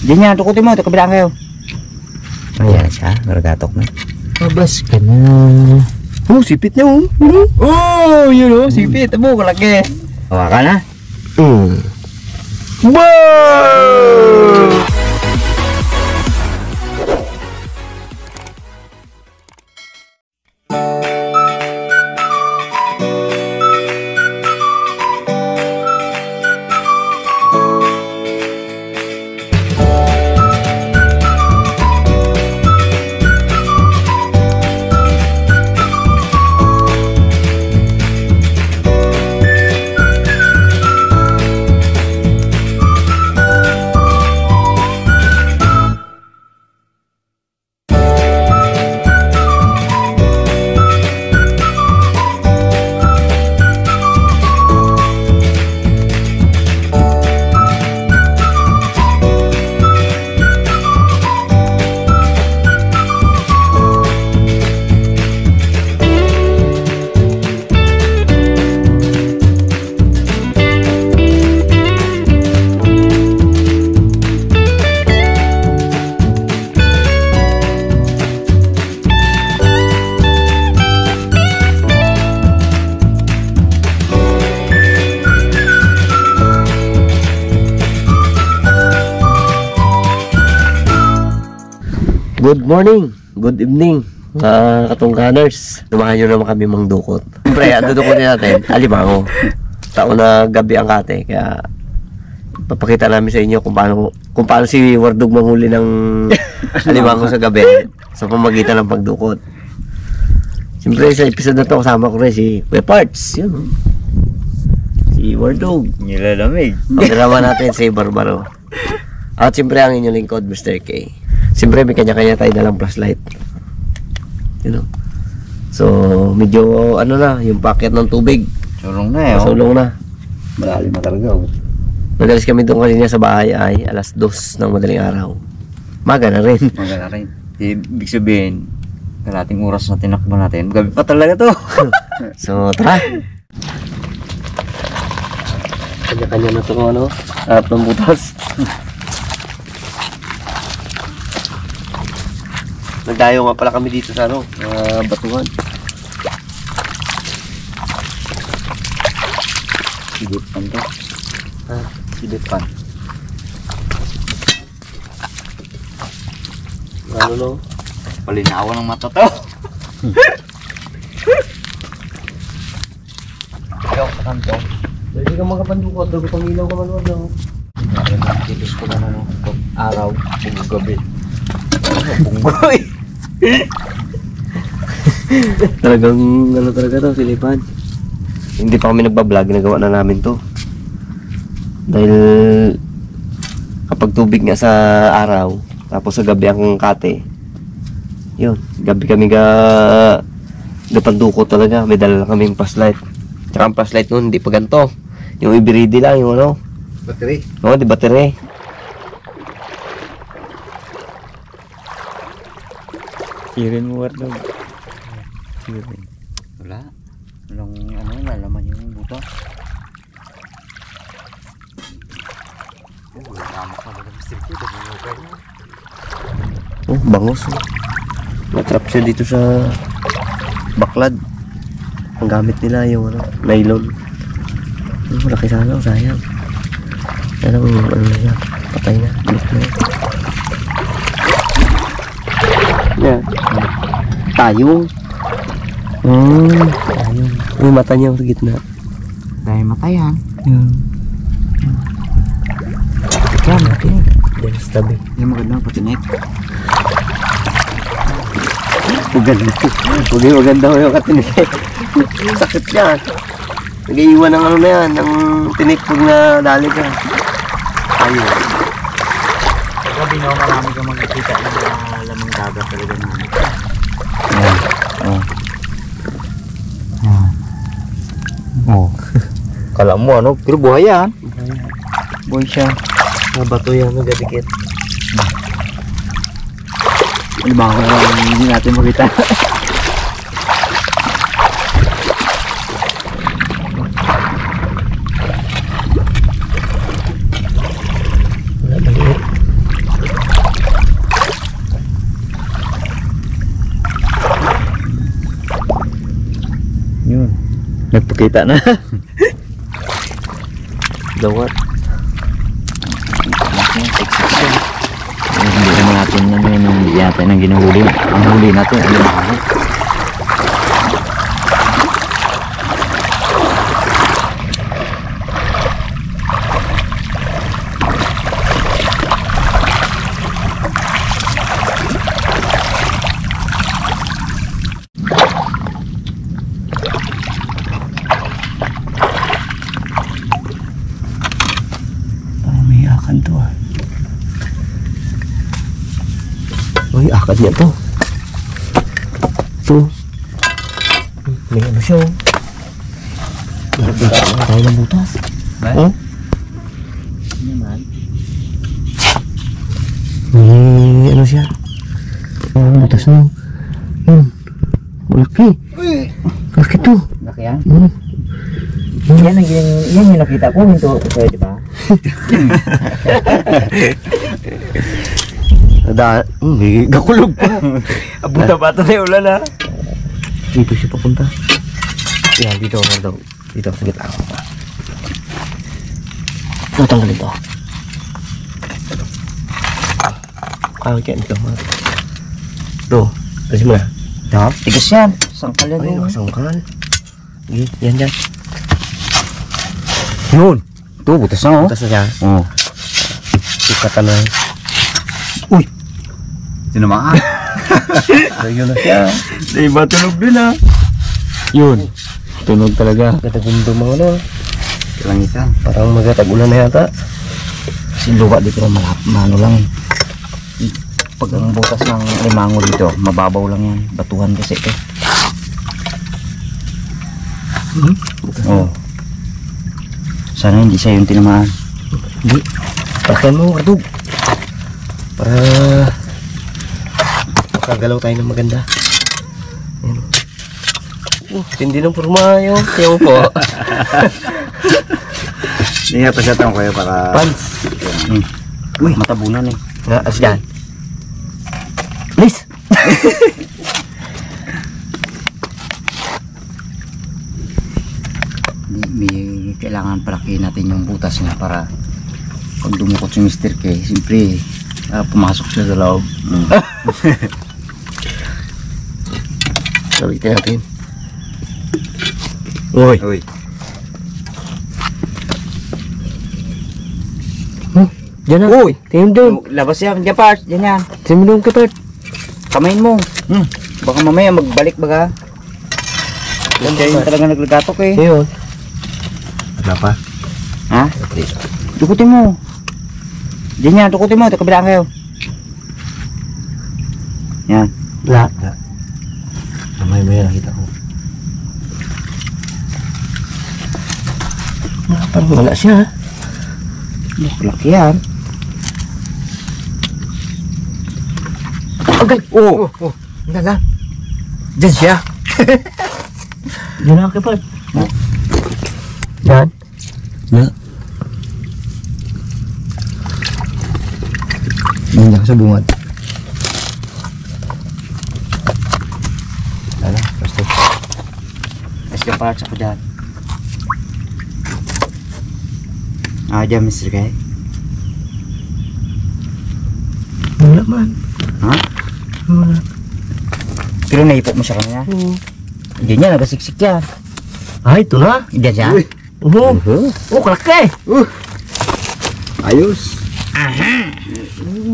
Diyan niya, tukutin mo. Ito kabilang kayo. Ayan siya, nagatok na. Mabas ka na. Oh, sipit niya oh. Oh, yun oh, sipit. Abo, kalaki. Hawakan na. Wow! Good morning, good evening, katungkaners. Tumahan nyo naman kami mangdukot. Siyempre, ang dudukotin natin, alimango. Taon na gabi ang kate, kaya papakita namin sa inyo kung paano si Wardog manghuli ng alimango sa gabi sa pamagitan ng pagdukot. Siyempre, sa episode na to, kasama ko rin si Kuya Parts. Yun. Si Wardog. Nilalamig. Ang drama natin si Barbaro. At siyempre, ang inyong lingkod, Mr. K. Siyempre may kanya-kanya tayo dalang flashlight. You know. So medyo ano na, yung packet ng tubig. Sulong na eh. Sulong na. Malalim na talaga oh. Nagalis kami doon kanina sa bahay ay alas 2 ng madaling araw. Maga na rin. Maga na rin. Ibig sabihin, kalating oras na tinakbo natin. Gabi pa talaga to. So tara. Kanya-kanya na ito ano. At ng butas. Nagdayo nga pala kami dito sa ano, batuhan. Sidit pan to. Sidit pan. Ano no? Palinawan ng mata to. Ikaw sa kanto. Hindi ka magkapandukot, dago pangilaw ka manuwa daw. Kilos ko na ano, araw, gabi. Bunggoy! Talagang ano talaga to, silipan. Hindi pa kami nagbablog, nagawa na namin to. Dahil kapag tubig nga sa araw, tapos sa gabi ang kate, yun, gabi kami napandukot talaga. May dala lang kaming flashlight. Tsaka ang flashlight nun, hindi pa ganito. Yung ibiridi lang, yung ano. Battery. Oo, di battery. Sirin mo Wardog. Sirin. Wala. Walang ano, lalaman yung buta. Oh, wala naman ka ng sirkuit. Oh, bangos. Natrap siya dito sa baklad. Ang gamit nila yung ano, nylon. Oh, malaki sana, sayang. Sana ano na siya, patay na, balik na yan. Yan. Tayong. Tayong. Yung mata niya sa gitna. Dahil matayan. Yan. Yan, natin. Yan sa tabi. Yung magandang patinik. Maganda. Maganda mo yung katinik. Sakit yan. Nag-iiwan ng ano na yan, ng tinik pag nadali ka. Ayun. Gabi na marami kang magkikita ng lamang dagat talaga namin. Ayan. Oh. Oh. Kala mo ano, pero buhay yan. Buhay siya. Mga bato yan, nagadikit. Ano ba kung hindi natin makita? Wala, maliit. Nagpakita na. Dawat. Hindi naman natin hindi natin ang ginuhuli. Ang huli natin ay alimango. May akan to ah. Uy, akad niya to. Ito. May ano siya, oh. Nakita tayo ng butas. Oh? May ano siya. Butas na. Malaki. Malaki to. Laki yan? Yan yung nakita ko. Minto ko di ba? May gakulog pa. Abuta pa ito na ulan ha. Dito siya papunta. Yan, dito ako daw. Dito, sa gitna. Ito, tanggalin to. Kaya ito. Ito, kasi mo na. Ito? Tigas yan. Sangkal yan. Ay, nakasangkal. Yan, yan. Yun. Ito, butas na oh. Butas na siya. Oo. Sukatan na. Uy. Tinamaan. Ayun na siya. Diba tunog din ha? Yun. Tunog talaga. Gatagundo mga ano. Kalangitan. Parang magatag-ulan na yata. Kasi lupa dito na maano lang. Pag ang butas ng limango dito, mababaw lang yan. Batuhan kasi ito. Oo. Sana hindi siya yung tinamaan. Hindi. Pakyan mo, Kardug. Para makagalaw tayo ng maganda. Ayan. Tindi ng forma yun. Tiyaw po. Hindi nga pasyatang kayo para... Pants. Uy, matabunan eh. Nga, asyan. Please. May kailangan palakihin natin yung butas niya para pag dumukot si Mr. K, siyempre pumasok siya sa loob. Sabitin natin. Uy. Uy. Diyan na. Uy. Tingin doon. Labas yan, dyan part, dyan yan. Tingin doon, Kapart. Kamain mo. Baka mamaya magbalik baga. Yan siya yung talaga naglagatok eh. Ayun. Wala pa. Ha? Dukutin mo. Diyan yan, dukutin mo. Ito kabilaan kayo. Yan. Wala. Mamaya nakita ko. Parang wala siya. Laki yan. Agad. Oo. Wala na. Diyan siya. Diyan na, Kapart. Diyan. Wala. Hindi ka sa bungad. Wala. Basta. Mas ka parts ako dyan. Dyan Mr. K. Wala man. Ha? Wala. Pero naipok mo siya kanina. Oo. Hindi niya, nagasiksik yan. Ay, ito na. Diyan siya. Oo. Oh, kalaki. Ayos. Aha.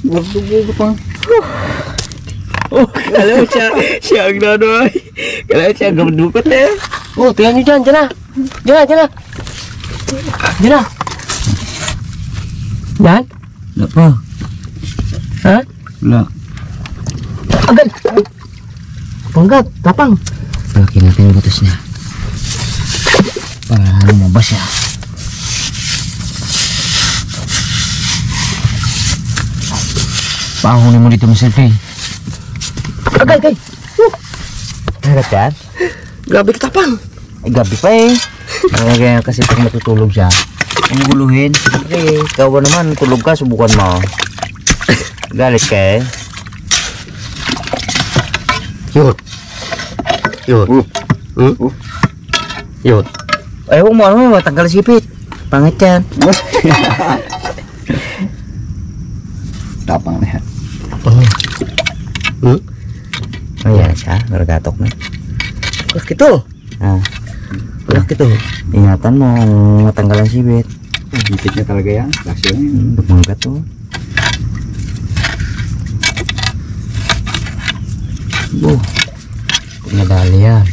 Magdugo pa. Oh, kala mo siya ang nanoy. Kala mo siya ang gamadukot na yan. Oh, tingnan nyo dyan, dyan na. Dyan na, dyan na. Dyan na. Dyan? Wala pa. Ha? Wala. Agad. Panggat, tapang. Palaki natin yung butas niya. Para lumabas siya. Paangunin mo dito Mr. K. Agad, agad. Nagat yan? Grabe katapang. Ay gabi pa eh. Kaya kasi pag matutulog siya, ang guluhin. Siyempre, ikaw naman, tulog ka, subukan mo. Galit ka eh. Yun. Yun. Yun. Ay, huwag mo ano, matanggal sipit. Pangit yan. Tapang na yan. Ayan siya, naragatok na. Laki to. Ah, Laki to. ingatan mo, matanggal ang sipit. Higpit niya talaga yan. Kasi yun. Bumanggat to. Nadali yan.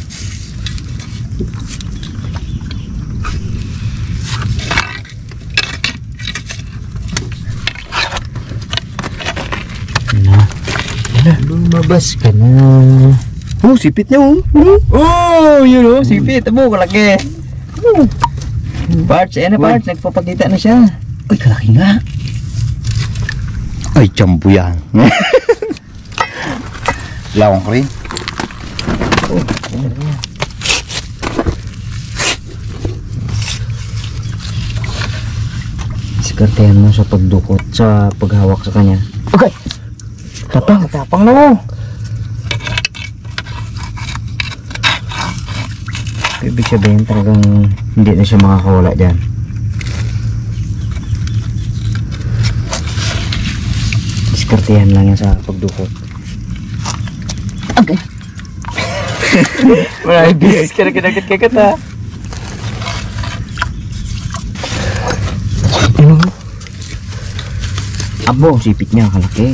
Lumabas ka na. Oh, sipit niya oh. Oh, yun oh, sipit. Abo, kalaki. Parts, ayan na parts. Nagpapakita na siya. Uy, kalaki nga. Ay, chambu yan. Lawang ko rin. Diskartehan mo sa pagdukot, sa paghawak sa kanya. Okay. Tapang, tapang na mo. Ibig sabihin talagang hindi na siya makakawala dyan. Diskartehan lang yan sa pagdukot. Okay. Marami bisis ka na kinagit-kagat ha. Abo, sipit niya, kalaki.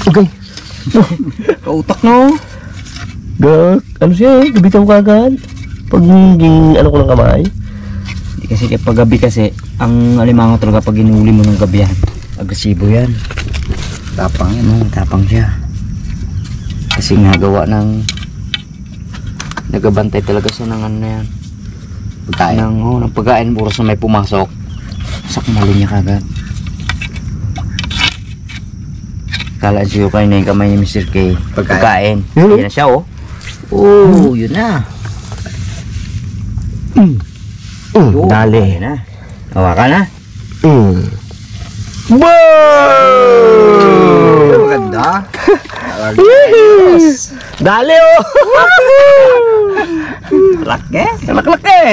Okay. Kautak no. Gak, ano siya eh, gabitan ko agad. Pag naging ano ko ng kamay. Hindi kasi kapag gabi kasi, ang alimango talaga pag inuli mo ng gabi yan. Agresibo yan. Tapang yan. Tapang siya. Kasi nagawa ng nagabantay talaga siya ng ano na yan. Pagkain. Ng pagkain, puro sa may pumasok. Sakmalo niya kagad. Kala siya kayo na yung kamay ni Mr. K. Pagkain. Yan na siya oh. Oh, yun na. Dali. Yun na. Hawakan na. Wow! Maganda. Dali oh! Laki. Laki-laki!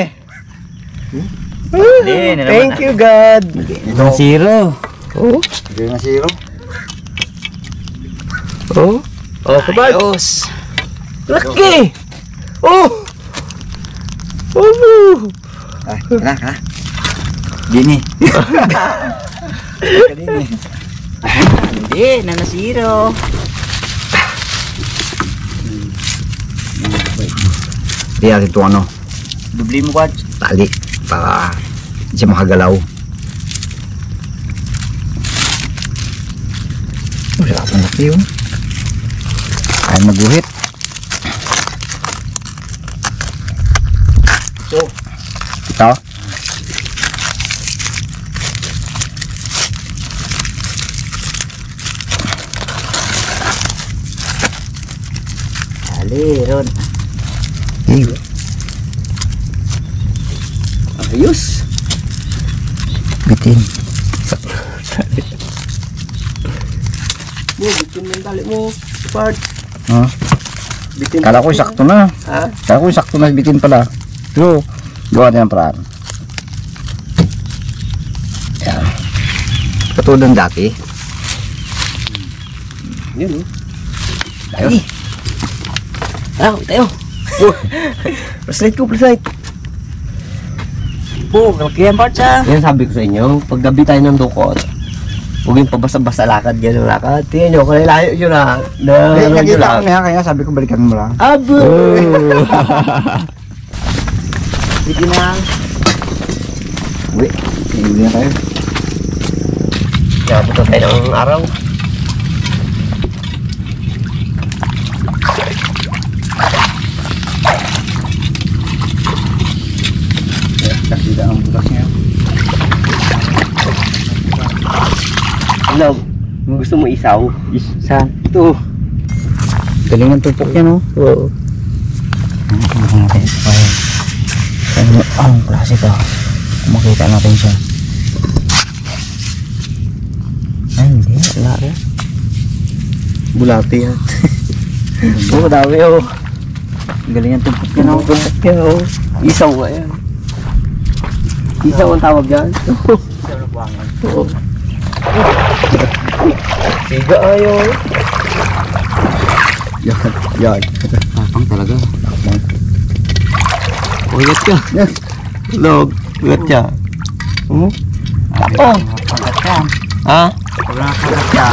Thank you God! Ito. Zero. Oh, Hindi na zero. oh, oh, kabad! Ayos. Laki! Oh! Oh! Ay, kana. Dini. Dini. Hindi, nanasiro. Di natin ito ano, Dubli mo kwad. tali para hindi siya makagalaw. Sarap ang laki yun. Kaya maguhit. So, Ito. ali, Ron. Ayos. Bitin. Bitin mo yung tali mo, Bart. Ha? Bitin. Kala ko sakto na. Ha? Kala ko sakto na bitin pala. Pero, gawa niya ng paraan. Yan. Katulad ng dati. Yun oh. Tayo. Tayo. Flashlight ko, flashlight. Oh, malaki yan, Bart, ha? Yan sabi ko sa inyo, pag gabi tayo ng dukot, huwag yung pabasa-basa lakad, gano'ng lakad. Tingnan nyo, kung layo nyo na. Nakita ko niya, kaya sabi ko balikan mo lang. Abo! Sige na. Uwi. Uwi na tayo. Yabot na tayo ng araw. Kasi ang bukas niya. Ano, gusto mo isaw? Saan? Ito. Galingan tupok yan oh. Oo. Ano natin sa fire? Ano, anong klase ka? Makita natin siya. Ay, hindi. Wala rin. Bulati yan. Oo, dami oh. Galingan tumpok yan oh. Tumpok yan, oh. Isaw nga yan. Isaw ang tawag yan. Isaw na buwangan. Oo. Siga ayaw. Yan. Yan. Tapang talaga. Ugat ka. Log. Ugat ka. Tapang. Pagkat yan. Ha? Pag nakagat ka.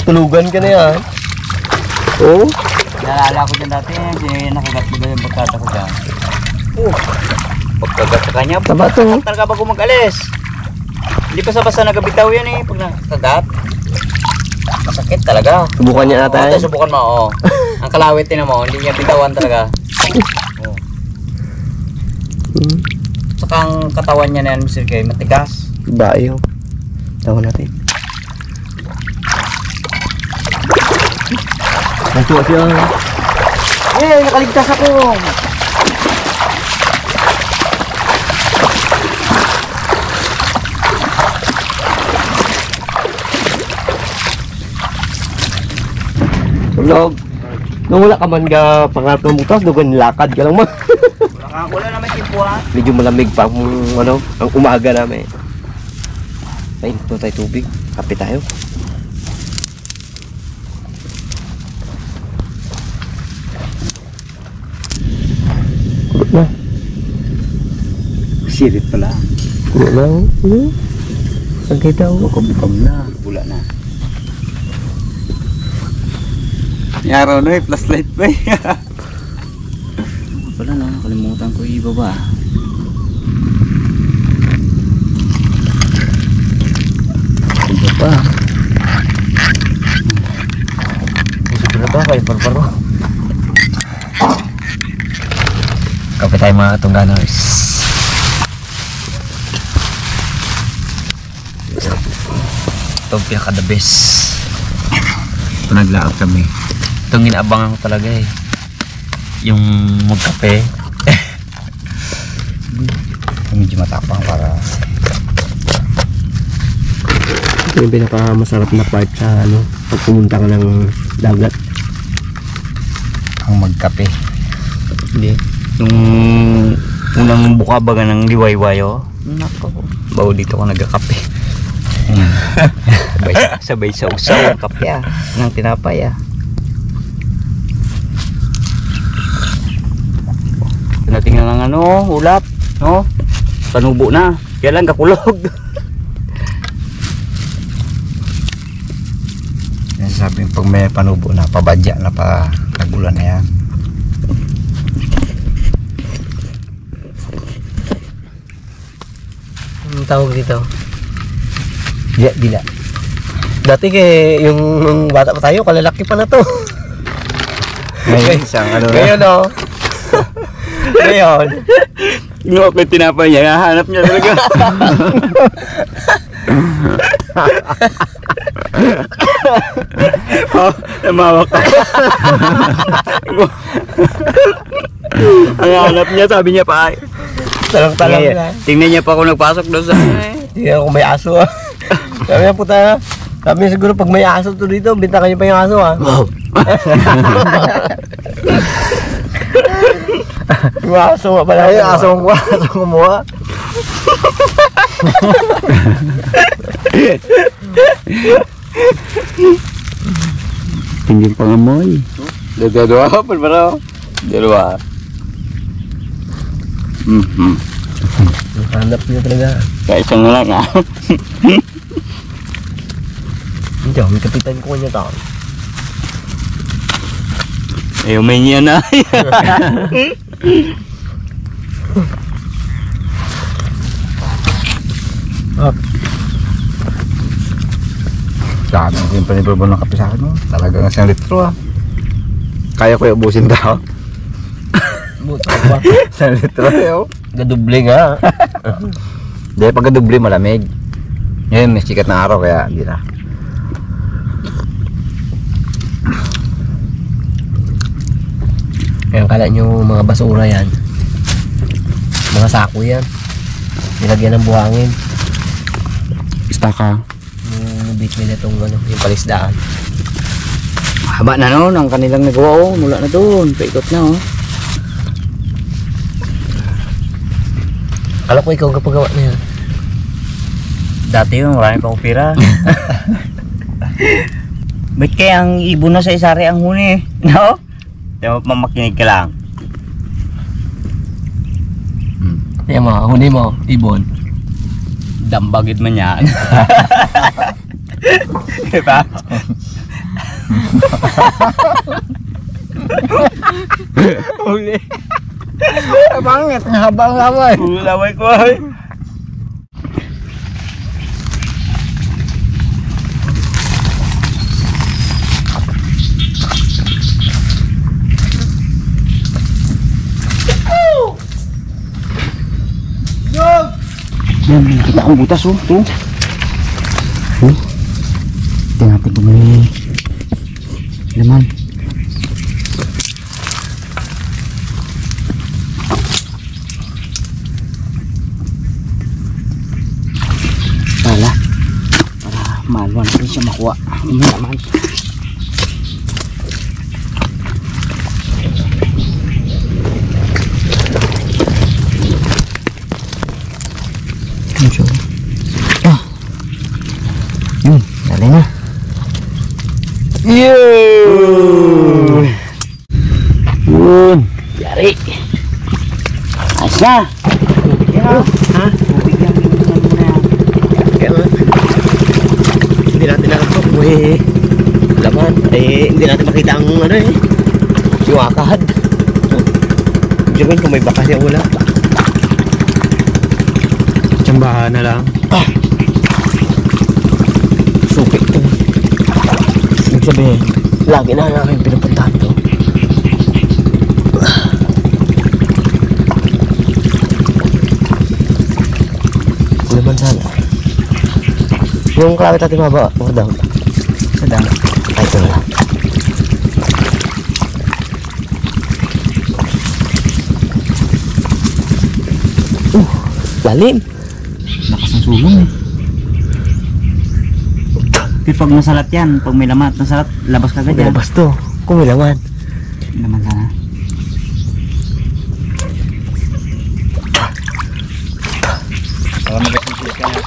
Tulugan ka na yan. Oo. Naalala ko dyan dati kasi nakagat ko ba yung pagkata ko dyan. Pagkagat sa kanya, Taba to. talaga bago mag-alis. Hindi pa sa basta nagabitaw yan eh pag nakagat. Masakit talaga. Subukan niya ata Oo, eh. subukan mo, oo. Ang kalawit din mo, hindi niya bitawan talaga. Oo. Saka ang katawan niya na yan, Mr. K, matigas. Ba ayaw. Tawa natin. Nasuwa siya. Eh, nakaligtas ako. Log. Nung wala ka man ka pangarap ng butas, dugan lakad ka lang man. Wala naman tipo ha. Medyo malamig pa ang ano, ang umaga namin. Ay, ito tayo tubig. Kape tayo. Kurot na. Sirit pala. Kurot na. Sagay daw. Bukam na. Bula na. Yaro na eh, plus light pa eh. Wala na, nakalimutan ko ibaba. Ibaba. Siguro ba kayo barbaro? Kape tayo mga tungganers. Ito ang pinaka-the best. Ito naglaag kami. Itong inaabangan ko talaga eh. Yung magkape. Medyo matapang para Ito yung pinaka-masarap na part sa ano, pag pumunta ka ng dagat. ang magkape. Hindi. Yung unang buka baga ng liwayway oh. Nako. Bawo dito ko nagkakape. sabay sa usaw ang kape ah. Ng tinapay ah. Tinatingnan ng ano, ulap, no? Panubo na. Kaya lang kakulog. Yan sabi pag may panubo na, pabadya na pa kagulan na yan. Anong tawag dito? Dila. Dati yung bata pa tayo, kalalaki pa na to. Ngayon isang ano na. Ngayon oh. Ngayon. Yung may tinapay niya, hahanap niya talaga. Oh, namawak ka. Ang hanap niya, sabi niya pa ay. Talang-talang Ngayon, na. tingnan niya pa ako nagpasok doon sa Tingnan ko may aso ah. Sabi niya puta, sabi niya siguro pag may aso to dito, bintakan niyo pa yung aso ah. Wow. Yung aso nga pala. Ay, aso kumuha. Hindi pang amoy. Dalawa pa ba? Dalawa. Hanap niya talaga. Kaya isang na lang ah. Hindi, may kapitan ko niya tao. Eh, may niya na. Dami ko yung panibabal ng kape sa akin mo. Talagang 1 litro ah. Kaya ko yung ubusin daw. Buto ba? 1 litro yun. Gaduble nga. Hindi, pagka doble malamig. Ngayon, may sikat na araw kaya hindi na. Kaya kala nyo mga basura yan. Mga sako yan. Nilagyan ng buhangin. Istaka. Yung bit nila itong ano, yung palisdaan. Haba na noon ang kanilang nagawa oh. Mula na doon. Paikot na oh. Alam ko ikaw kapagawa na yan. Dati yun, marami pa akong pira. Ba't kaya ang ibon na sa isari ang huni? No? Di ba mamakinig ka lang? Kaya mo, huni mo, ibon. Dambagid man yan. Diba? Huli. Bangit, habang laway. Laway ko ay. Yan, nakita akong butas oh. Ito. Tingnan natin kung may laman. Para maluan natin siya makuha. May laman. Yun, dali na. Yun! Yun! Yari! Asa! Yan! Ha? Bigyan mo na yan. Kaya nga. Hindi natin alam ito kung may laman. Hindi natin makita ang ano yung akad. Sabihin kung may bakas yung wala. Tsambahan na lang. Suki ito. Ibig sabihin, lagi na namin pinupuntahan ito. Laman sana. Yung kalawit natin mababa, daw. Sadang. Ay, ito na lang. Lalim. Lakas ng sulong eh. Kasi pag nasalat yan, pag may laman at nasalat, labas ka agad yan. Labas to. Kung may laman. Laman sana. Para mag-assist ka na